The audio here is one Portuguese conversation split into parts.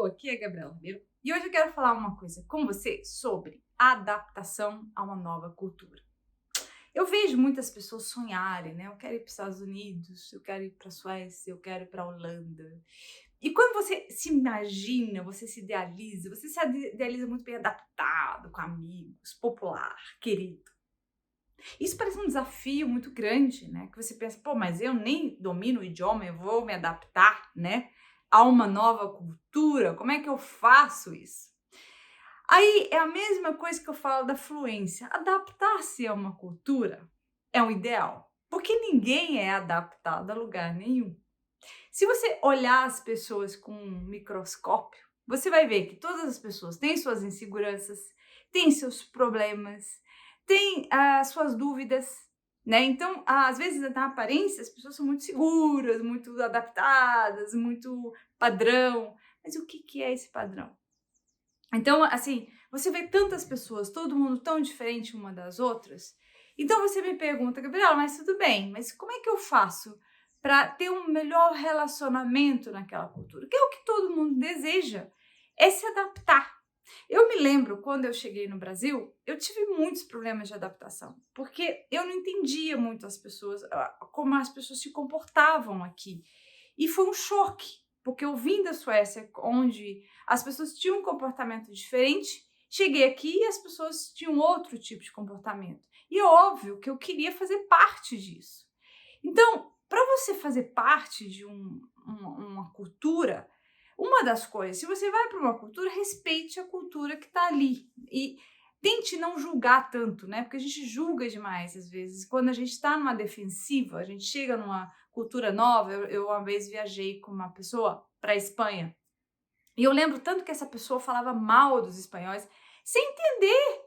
aqui é a Gabriela Ribeiro e hoje eu quero falar uma coisa com você sobre adaptação a uma nova cultura. Eu vejo muitas pessoas sonharem, né? Eu quero ir para os Estados Unidos, eu quero ir para a Suécia, eu quero ir para a Holanda. E quando você se imagina, você se idealiza muito bem adaptado, com amigos, popular, querido. Isso parece um desafio muito grande, né? Que você pensa, pô, mas eu nem domino o idioma, eu vou me adaptar, né? A uma nova cultura, como é que eu faço isso? Aí é a mesma coisa que eu falo da fluência. Adaptar-se a uma cultura é um ideal, porque ninguém é adaptado a lugar nenhum. Se você olhar as pessoas com um microscópio, você vai ver que todas as pessoas têm suas inseguranças, têm seus problemas, têm as suas dúvidas, né? Então, às vezes, na aparência, as pessoas são muito seguras, muito adaptadas, muito padrão. Mas o que é esse padrão? Então, assim, você vê tantas pessoas, todo mundo tão diferente uma das outras. Então você me pergunta, Gabriela, mas tudo bem, mas como é que eu faço para ter um melhor relacionamento naquela cultura? Que é o que todo mundo deseja, é se adaptar. Eu me lembro quando eu cheguei no Brasil, eu tive muitos problemas de adaptação, porque eu não entendia muito as pessoas, como as pessoas se comportavam aqui. E foi um choque, porque eu vim da Suécia, onde as pessoas tinham um comportamento diferente, cheguei aqui e as pessoas tinham outro tipo de comportamento. E é óbvio que eu queria fazer parte disso. Então, para você fazer parte de uma cultura, uma das coisas, se você vai para uma cultura, respeite a cultura que está ali. E tente não julgar tanto, né? Porque a gente julga demais às vezes. Quando a gente está numa defensiva, a gente chega numa cultura nova. Eu uma vez viajei com uma pessoa para a Espanha. E eu lembro tanto que essa pessoa falava mal dos espanhóis, sem entender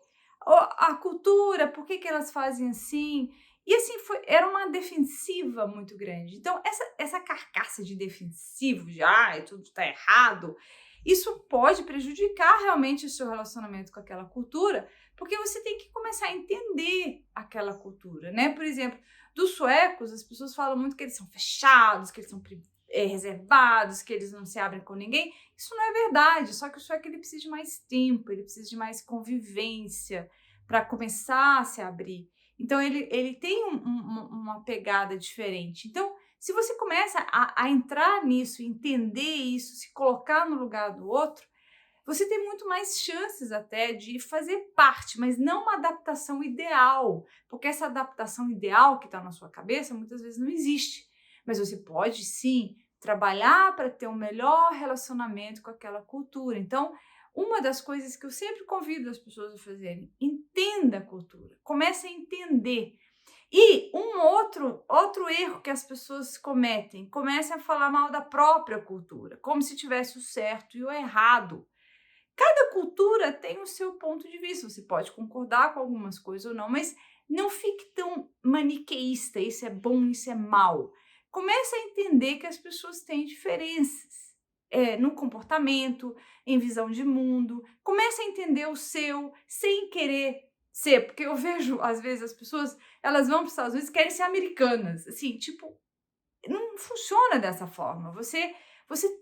a cultura, por que elas fazem assim. E assim, era uma defensiva muito grande. Então, essa carcaça de defensivo, de tudo está errado, isso pode prejudicar realmente o seu relacionamento com aquela cultura, porque você tem que começar a entender aquela cultura, né? Por exemplo, dos suecos, as pessoas falam muito que eles são fechados, que eles são reservados, que eles não se abrem com ninguém. Isso não é verdade, só que o sueco ele precisa de mais tempo, ele precisa de mais convivência para começar a se abrir. Então, ele tem uma pegada diferente. Então, se você começa a entrar nisso, entender isso, se colocar no lugar do outro, você tem muito mais chances até de fazer parte, mas não uma adaptação ideal, porque essa adaptação ideal que está na sua cabeça muitas vezes não existe. Mas você pode sim trabalhar para ter um melhor relacionamento com aquela cultura. Então, uma das coisas que eu sempre convido as pessoas a fazerem, entenda a cultura, comece a entender. E outro erro que as pessoas cometem, comecem a falar mal da própria cultura, como se tivesse o certo e o errado. Cada cultura tem o seu ponto de vista, você pode concordar com algumas coisas ou não, mas não fique tão maniqueísta, isso é bom, isso é mal. Comece a entender que as pessoas têm diferenças no comportamento, em visão de mundo. Comece a entender o seu, sem querer ser, porque eu vejo, às vezes, as pessoas, elas vão para os Estados Unidos e querem ser americanas, assim, tipo, não funciona dessa forma. Você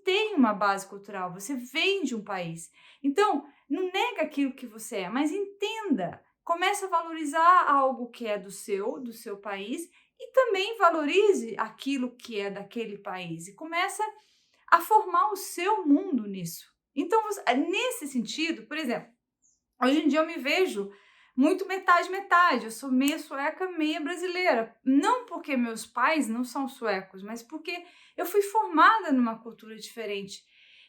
tem uma base cultural, você vem de um país. Então, não nega aquilo que você é, mas entenda. Comece a valorizar algo que é do seu país e também valorize aquilo que é daquele país e começa a formar o seu mundo nisso. Então, nesse sentido, por exemplo, hoje em dia eu me vejo muito metade. Eu sou meia sueca, meia brasileira. Não porque meus pais não são suecos, mas porque eu fui formada numa cultura diferente.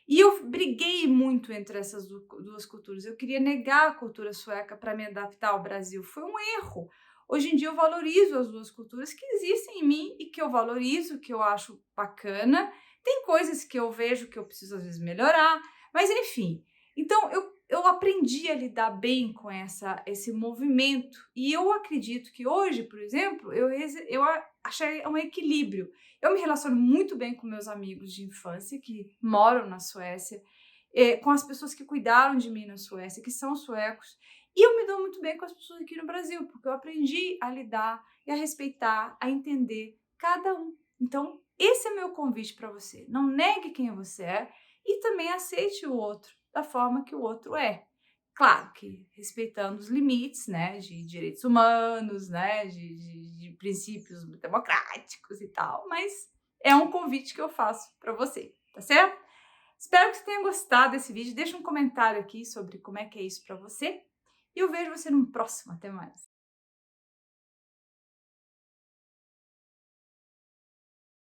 E eu briguei muito entre essas duas culturas. Eu queria negar a cultura sueca para me adaptar ao Brasil. Foi um erro. Hoje em dia eu valorizo as duas culturas que existem em mim e que eu valorizo, que eu acho bacana. Tem coisas que eu vejo que eu preciso às vezes melhorar, mas enfim. Então eu aprendi a lidar bem com esse movimento e eu acredito que hoje, por exemplo, eu achei um equilíbrio. Eu me relaciono muito bem com meus amigos de infância que moram na Suécia, com as pessoas que cuidaram de mim na Suécia, que são suecos, e eu me dou muito bem com as pessoas aqui no Brasil, porque eu aprendi a lidar e a respeitar, a entender cada um. Então, esse é meu convite para você. Não negue quem você é e também aceite o outro da forma que o outro é. Claro que respeitando os limites, né, de direitos humanos, né, de princípios democráticos e tal, mas é um convite que eu faço para você, tá certo? Espero que você tenha gostado desse vídeo. Deixa um comentário aqui sobre como é que é isso para você. E eu vejo você no próximo. Até mais.